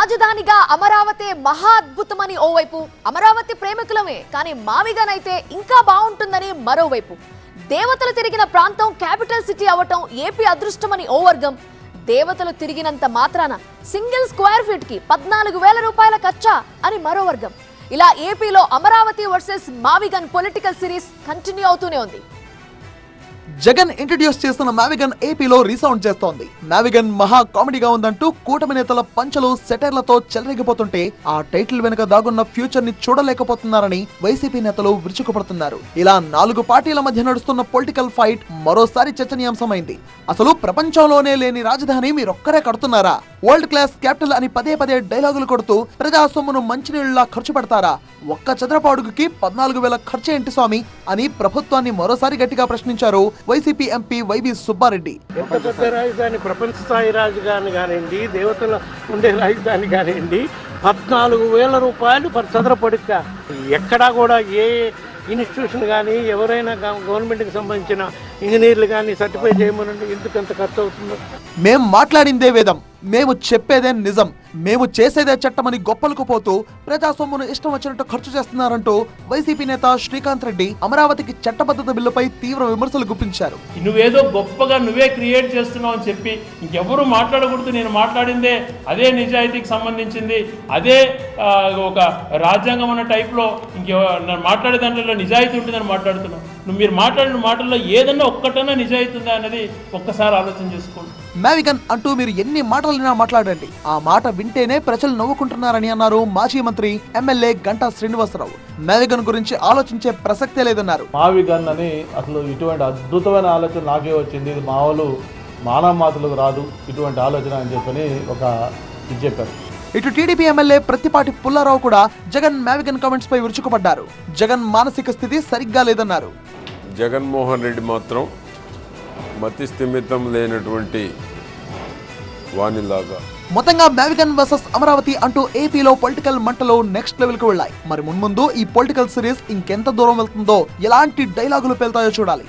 రాజధానిగా అమరావతి మహా అద్భుతమని ఓవైపు, అమరావతి ప్రేమికులమే కానీ మావిగన్ అయితే ఇంకా బాగుంటుందని మరోవైపు, దేవతలు తిరిగిన ప్రాంతం క్యాపిటల్ సిటీ అవటం ఏపీ అదృష్టమని ఓ వర్గం, దేవతలు తిరిగినంత మాత్రాన సింగిల్ స్క్వేర్ ఫీట్ కి 14,000 రూపాయల ఖర్చా అని మరో వర్గం. ఇలా ఏపీలో అమరావతి వర్సెస్ మావిగన్ పొలిటికల్ సిరీస్ కంటిన్యూ అవుతూనే ఉంది. జగన్ ఇంట్రడ్యూస్ చేస్తున్న మావిగన్ ఏపీలో రీసౌండ్ చేస్తోంది. మావిగన్ మహా కామెడీగా ఉందంటూ కూటమి నేతల పంచలు సెటైర్లతో చెలరేగిపోతుంటే ఆ టైటిల్ వెనుక దాగున్న ఫ్యూచర్ ని చూడలేకపోతున్నారని వైసీపీ నేతలు విరుచుకుపడుతున్నారు. ఇలా 4 పార్టీల మధ్య నడుస్తున్న పొలిటికల్ ఫైట్ మరోసారి చర్చనీయాంశమైంది. అసలు ప్రపంచంలోనే లేని రాజధాని మీరొక్కరే కడుతున్నారా? వరల్డ్ క్లాస్ క్యాపిటల్ అని పదే డైలాగులు కొడుతూ ప్రజా సొమ్మును మంచినీళ్ళలా ఖర్చు పెడతారా? ఒక్క చదరపు అడుగుకి 14,000 ఖర్చు ఏంటి స్వామి అని ప్రభుత్వాన్ని మరోసారి గట్టిగా ప్రశ్నించారు వైసీపీ ఎంపీ వైవి సుబ్బారెడ్డి. ఎంత పెద్ద రాజధాని, ప్రపంచ స్థాయి రాజధాని కానివ్వండి, దేవతల ఉండే రాజధాని కానివ్వండి, 14,000 రూపాయలు పర్ చదరపడిక. ఎక్కడా కూడా ఏ ఇన్స్టిట్యూషన్ కానీ ఎవరైనా గవర్నమెంట్కి సంబంధించిన ఇంజనీర్లు కానీ సర్టిఫై చేయమనండి, ఎందుకంత ఖర్చు అవుతుందో. మేం మాట్లాడిందే వేదం, మేము చెప్పేదే నిజం, మేము చేసేదే చట్టమని గొప్పలకు పోతూ ప్రజా సొమ్మును ఇష్టం వచ్చినట్టు ఖర్చు చేస్తున్నారంటూ వైసీపీ నేత శ్రీకాంత్ రెడ్డి అమరావతికి చట్టబద్ధత బిల్లుపై తీవ్ర విమర్శలు గుప్పించారు. నువ్వేదో గొప్పగా నువ్వే క్రియేట్ చేస్తున్నావు అని చెప్పి ఇంకెవరు మాట్లాడకూడదు, నేను మాట్లాడిందే అదే నిజాయితీకి సంబంధించింది, అదే ఒక రాజ్యాంగం అన్న టైప్లో మాట్లాడే దాంట్లో నిజాయితీ ఉంటుందని మాట్లాడుతున్నావు. మీరు మాట్లాడిన మాటల్లో ఏదన్నా ఒక్కటన్నా నిజాయితీ ఉందా అనేది ఒక్కసారి ఆలోచన చేసుకోండి. మావిగన్ అంటూ మీరు ఎన్ని మాటలైనా మాట్లాడండి, ఆ మాట వింటేనే ప్రజలు నవ్వుకుంటున్నారని అన్నారు మాజీ మంత్రి ఎమ్మెల్యే గంటా శ్రీనివాసరావు. మావిగన్ గురించి ఆలోచించే ప్రసక్తే లేదన్నారు. మావిగన్ అని అసలు ఇటువంటి అద్భుతమైన ఆలోచన నాకే వచ్చింది, ఇది మా వాళ్ళు మానవ మాతలకు రాదు ఇటువంటి ఆలోచన అని చెప్పని ఒక ఇది చెప్పారు. ఇటు టీడీపీ ఎమ్మెల్యే ప్రత్తిపాటి పుల్లారావు కూడా జగన్ మావిగన్ కామెంట్స్ పై విరుచుకుపడ్డారు. జగన్ మానసిక స్థితి సరిగ్గా లేదన్నారు. జగన్మోహన్ రెడ్డి మాత్రం మతి స్థిమితం లేనటువంటి వాణిలాగా. మొత్తంగా మావిగన్ వర్సెస్ అమరావతి అంటూ ఏపీలో పొలిటికల్ మంటలు నెక్స్ట్ లెవెల్ కు వెళ్ళాయి. మరి మున్ముందు ఈ పొలిటికల్ సిరీస్ ఇంకెంత దూరం వెళ్తుందో, ఎలాంటి డైలాగులు పేలుతాయో చూడాలి.